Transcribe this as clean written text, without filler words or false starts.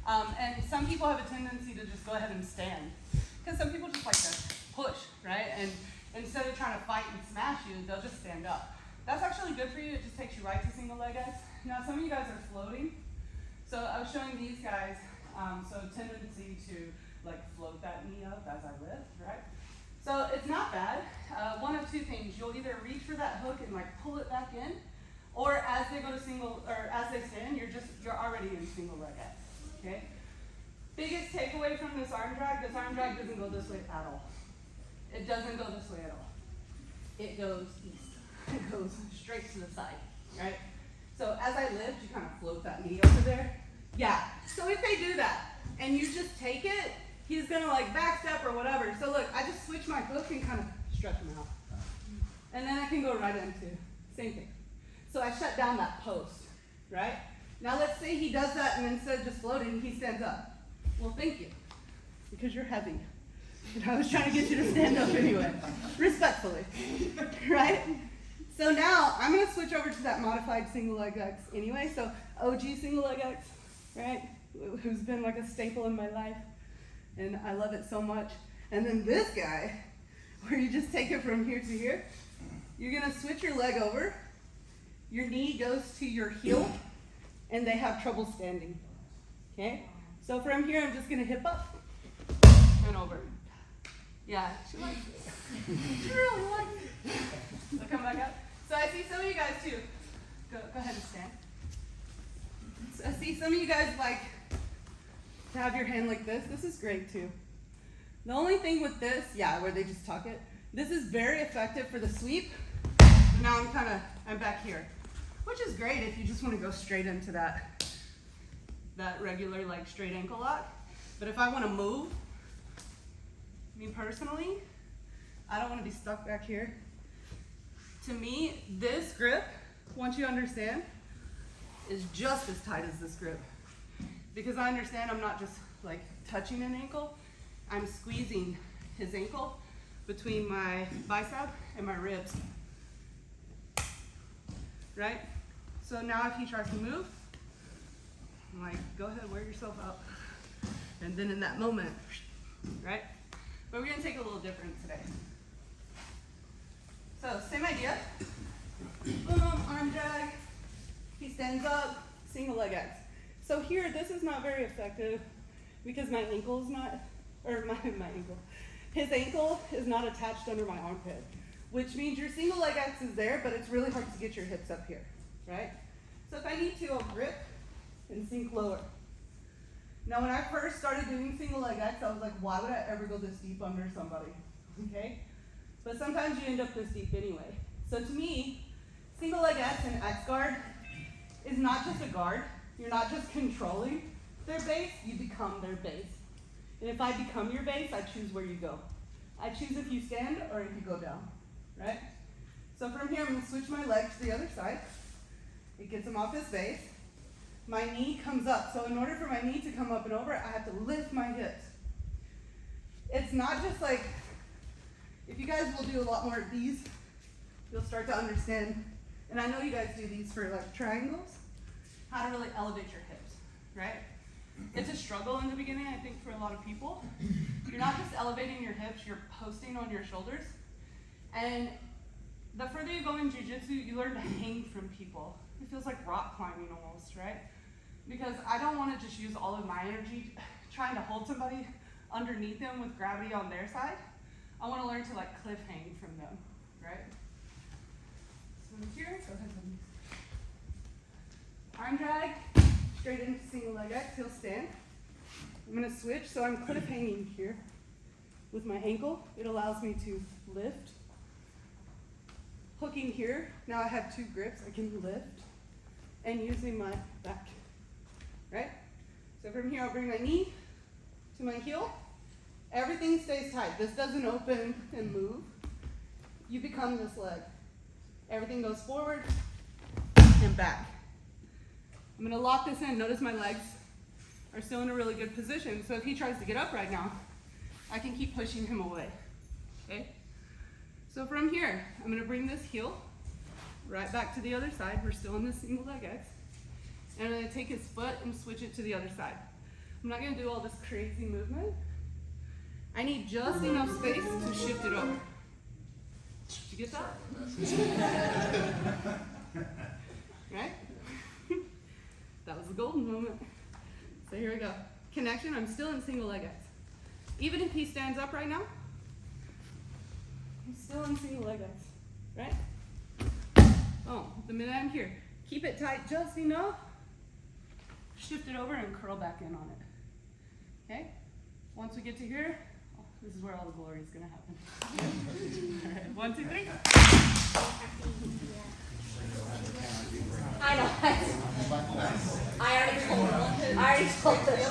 And some people have a tendency to just go ahead and stand. Because some people just like to push, right? And instead of trying to fight and smash you, they'll just stand up. That's actually good for you. It just takes you right to single leg X. Now some of you guys are floating. So I was showing these guys, so tendency to like float that knee up as I lift, right? So it's not bad. One of two things. You'll either reach for that hook and like pull it back in, or as they go to single, or as they stand, you're already in single leg X, okay? Biggest takeaway from this arm drag doesn't go this way at all. It doesn't go this way at all. It goes east. It goes straight to the side, right? So as I lift, you kind of float that knee over there. Yeah, so if they do that, and you just take it, he's gonna like backstep or whatever. So look, I just switch my hook and kind of stretch him out. And then I can go right into, same thing. So I shut down that post, right? Now let's say he does that and instead of just floating, he stands up. Well, thank you, because you're heavy. And I was trying to get you to stand up anyway, respectfully, right? So now I'm gonna switch over to that modified single leg X anyway. So OG single leg X, right? Who's been like a staple in my life. And I love it so much. And then this guy, where you just take it from here to here, you're gonna switch your leg over, your knee goes to your heel, and they have trouble standing, okay? So from here, I'm just gonna hip up and over. Yeah, she likes it. She really likes it. So come back up. So I see some of you guys too. Go ahead and stand. So I see some of you guys like to have your hand like this. This is great too. The only thing with this, yeah, where they just tuck it, this is very effective for the sweep. Now I'm back here, which is great if you just want to go straight into that regular like straight ankle lock. But if I want to move, me personally, I don't want to be stuck back here. To me, this grip, once you understand, is just as tight as this grip. Because I understand I'm not just like touching an ankle, I'm squeezing his ankle between my bicep and my ribs, right? So now if he tries to move, I'm like, go ahead, wear yourself out. And then in that moment, right? But we're gonna take a little different today. So same idea. Boom, arm drag. He stands up, single leg X. So here, this is not very effective because my ankle is not, or my ankle. His ankle is not attached under my armpit, which means your single leg X is there, but it's really hard to get your hips up here, right? So if I need to, I'll grip and sink lower. Now when I first started doing single leg X, I was like, why would I ever go this deep under somebody, okay? But sometimes you end up this deep anyway. So to me, single leg X and X guard is not just a guard. You're not just controlling their base, you become their base. And if I become your base, I choose where you go. I choose if you stand or if you go down, right? So from here, I'm gonna switch my legs to the other side. It gets him off his base. My knee comes up. So in order for my knee to come up and over, I have to lift my hips. It's not just like, if you guys will do a lot more of these, you'll start to understand, and I know you guys do these for like triangles, how to really elevate your hips, right? It's a struggle in the beginning, I think, for a lot of people. You're not just elevating your hips, you're posting on your shoulders. And the further you go in jiu-jitsu, you learn to hang from people. It feels like rock climbing almost, right? Because I don't want to just use all of my energy trying to hold somebody underneath them with gravity on their side. I want to learn to like cliff hang from them, right? So here, go ahead and arm drag, straight into single leg X, he'll stand. I'm gonna switch, so I'm cliff hanging here with my ankle. It allows me to lift. Hooking here, now I have two grips, I can lift, and using my back, right? So from here, I'll bring my knee to my heel. Everything stays tight. This doesn't open and move. You become this leg. Everything goes forward and back. I'm gonna lock this in. Notice my legs are still in a really good position. So if he tries to get up right now, I can keep pushing him away, okay? So from here, I'm gonna bring this heel right back to the other side. We're still in the single leg X. And I'm gonna take his foot and switch it to the other side. I'm not gonna do all this crazy movement. I need just enough space to shift it over. Did you get that? Right? That was the golden moment. So here we go. Connection, I'm still in single leg X. Even if he stands up right now, I'm still in single leg X, right? Oh, the minute I'm here, keep it tight just enough, shift it over and curl back in on it. Okay? Once we get to here, oh, this is where all the glory is gonna happen. All right, 1, 2, 3. I know. I already told them.